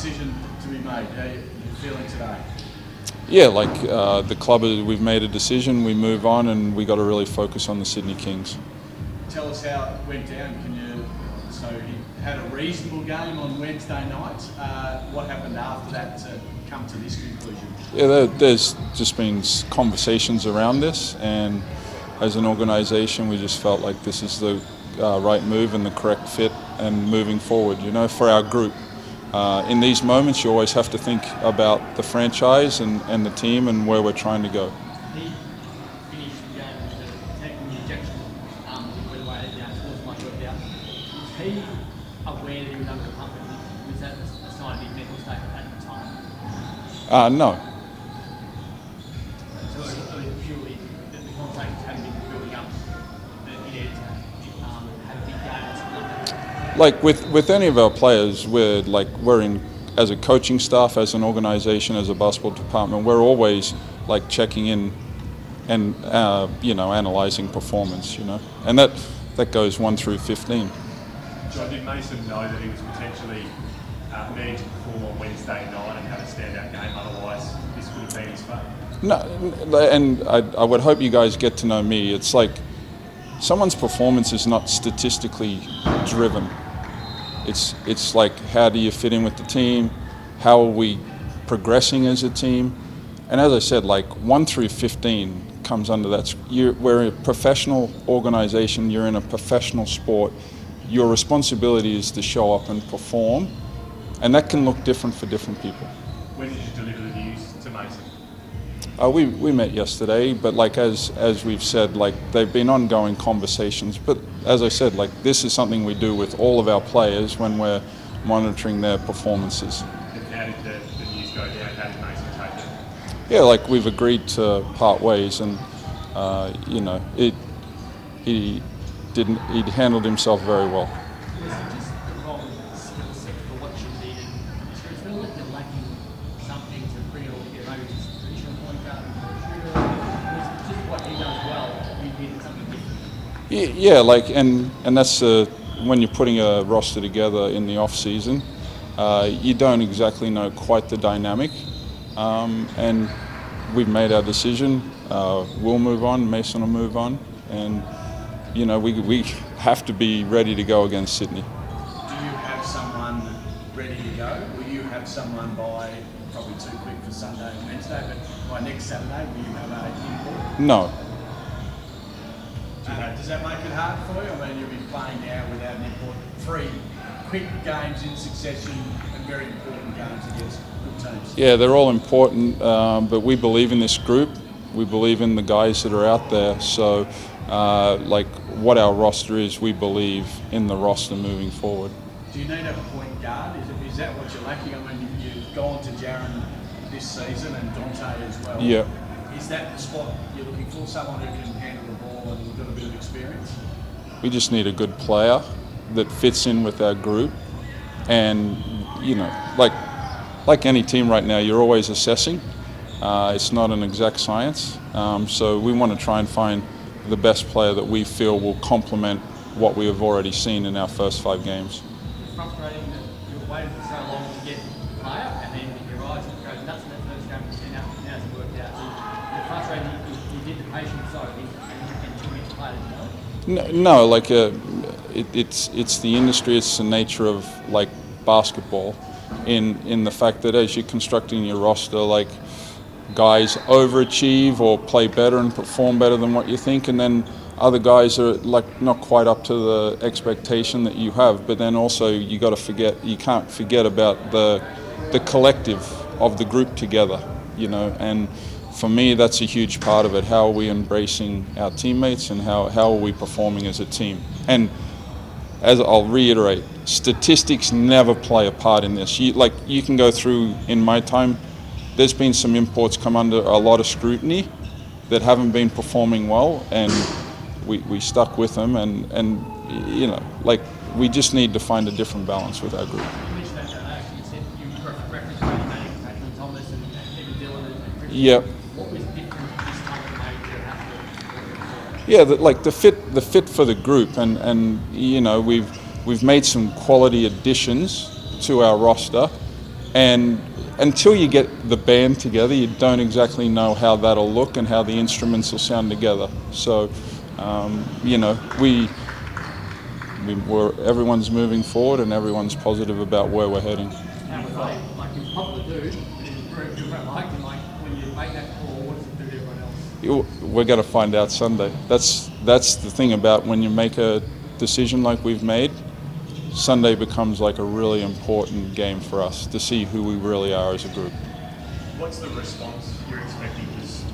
decision to be made. How are you feeling today? Yeah, like the club, we've made a decision, we move on, and we got to really focus on the Sydney Kings. Tell us how it went down. So he had a reasonable game on Wednesday night. What happened after that to come to this conclusion? Yeah, there's just been conversations around this, and as an organisation, we just felt like this is the right move and the correct fit, and moving forward, for our group. In these moments, you always have to think about the franchise and the team and where we're trying to go. He finished the game with taking the ejection where the way towards my worked out. Was he aware that he was under the pump? Was that a sign of his mental state at the time? No. So it was purely that the conversations hadn't been building up, that he needed to have a big game or something like that? Like with any of our players, we're in as a coaching staff, as an organisation, as a basketball department, we're always like checking in and analysing performance, and that goes 1 through 15. John, did Mason know that he was potentially needing to perform on Wednesday night and have a standout game? Otherwise, this would have been his fate. No, and I would hope you guys get to know me. It's like someone's performance is not statistically driven. It's like, how do you fit in with the team? How are we progressing as a team? And as I said, like 1 through 15 comes under that. We're a professional organisation. You're in a professional sport. Your responsibility is to show up and perform, and that can look different for different people. When did you deliver the news to Mason? We met yesterday, but like as we've said, like they've been ongoing conversations. But as I said, like this is something we do with all of our players when we're monitoring their performances. And how did the news go down? How did Mason take it? Yeah, like we've agreed to part ways, and he handled himself very well. Was it just the wrong skill set for what you needed? Do you feel like you're lacking something to bring it all together? Maybe just a traditional point guard and shooter? Was it just what he does well, you needed something different? Yeah, like and that's when you're putting a roster together in the off season, you don't exactly know quite the dynamic, and we've made our decision. We'll move on. Mason will move on, and we have to be ready to go against Sydney. Do you have someone ready to go? Will you have someone by, probably too quick for Sunday and Wednesday, but by next Saturday, will you have a import? No. Does that make it hard for you? I mean, you'll be playing now without an import. 3 quick games in succession and very important games against good teams. Yeah, they're all important, but we believe in this group. We believe in the guys that are out there. So, like what our roster is, we believe in the roster moving forward. Do you need a point guard? Is that what you're lacking? I mean, you've gone to Jaron this season and Dante as well. Yeah. Is that the spot you're looking for? Someone who can handle the ball and got a bit of experience? We just need a good player that fits in with our group, and like any team right now, you're always assessing. It's not an exact science, so we want to try and find the best player that we feel will complement what we have already seen in our first 5 games. It's frustrating that you've waited for so long to get the player, and then your eyes goes nuts in that first game, and now it's worked out. So you're frustrated you did the patient side of things, and you get the player. No, like it's the industry, it's the nature of like basketball, in the fact that as you're constructing your roster, like guys overachieve or play better and perform better than what you think, and then other guys are like not quite up to the expectation that you have. But then also you can't forget about the collective of the group together, and for me that's a huge part of it. How are we embracing our teammates, and how are we performing as a team? And as I'll reiterate, statistics never play a part in this. You can go through, in my time, there's been some imports come under a lot of scrutiny that haven't been performing well, and we stuck with them, and we just need to find a different balance with our group. You mentioned that actually, you said you referenced Manning, Thomas, and even Dylan and Chris. Yep. What was different this time that made you have to? Yeah, the fit for the group, and we've made some quality additions to our roster, And until you get the band together, you don't exactly know how that'll look and how the instruments will sound together. So, you know, everyone's moving forward and everyone's positive about where we're heading. How would they, like, he's a popular dude, but he's very good, like him, like, when you make that call, what does it do to everyone else? We're going to find out Sunday. That's the thing about when you make a decision like we've made. Sunday becomes like a really important game for us to see who we really are as a group. What's the response you're expecting? Because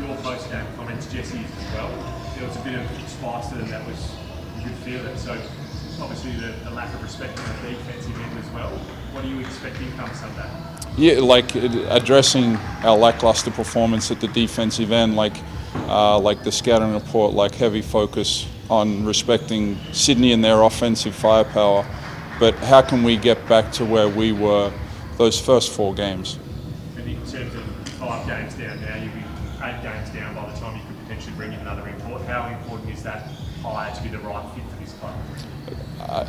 your post-game comments, Jesse's as well, there was a bit of spice to them that was, you could feel it. So obviously the lack of respect on the defensive end as well. What are you expecting come Sunday? Yeah, like addressing our lackluster performance at the defensive end, like the scouting report, like heavy focus on respecting Sydney and their offensive firepower. But how can we get back to where we were those first 4 games? And in terms of 5 games down now, you'll be 8 games down by the time you could potentially bring in another import. How important is that hire to be the right fit for this club?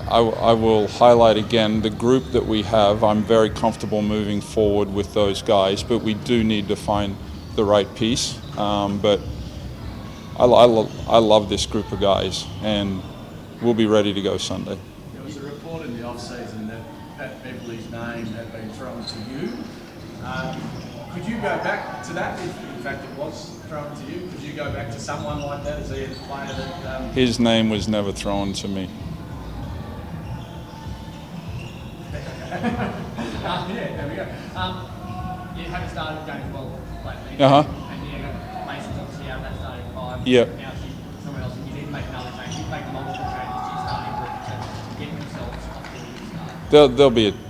I will highlight again the group that we have. I'm very comfortable moving forward with those guys, but we do need to find the right piece. But I love this group of guys, and we'll be ready to go Sunday. There was a report in the off-season that Pat Beverley's name had been thrown to you. Could you go back to that if in fact it was thrown to you? Could you go back to someone like that? Is he a player that... His name was never thrown to me. Yeah, there we go. You haven't started games well lately. Uh-huh. And Mason's obviously out of that starting 5. Yep. Now someone else, you need to make another change. You make multiple changes to your starting group to get themselves off the lead start.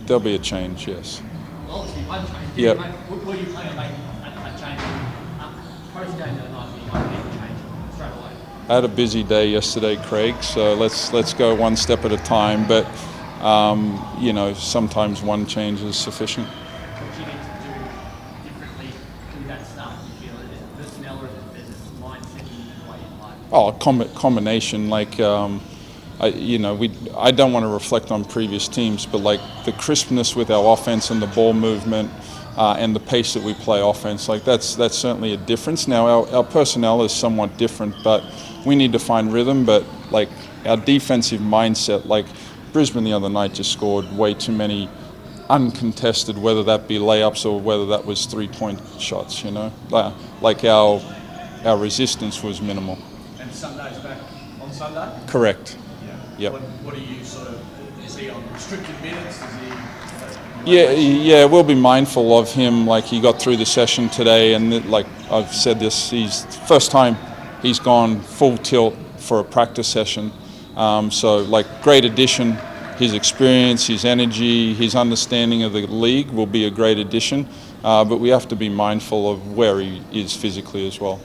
There'll be a change, yes. Well, obviously one change. Yep. Were you planning on making a change post-game the other night? You don't need to change straight away. I had a busy day yesterday, Craig, so let's go one step at a time. But you know, sometimes one change is sufficient. What do you need to do differently with that stuff? You feel is it personnel or is it mindset and the way you play? Oh, a combination. Like I don't want to reflect on previous teams, but like the crispness with our offense and the ball movement and the pace that we play offense, like that's certainly a difference. Now our personnel is somewhat different, but we need to find rhythm. But like our defensive mindset, like Brisbane the other night just scored way too many uncontested, whether that be layups or whether that was 3-point shots. You know, like our resistance was minimal. And Sunday's back on Sunday? Correct. Yeah. Yep. What do you sort of... Is he on restricted minutes? Is he... Yeah, we'll be mindful of him. Like he got through the session today, and like I've said this, he's first time he's gone full tilt for a practice session. So like great addition. His experience, his energy, his understanding of the league will be a great addition. But we have to be mindful of where he is physically as well.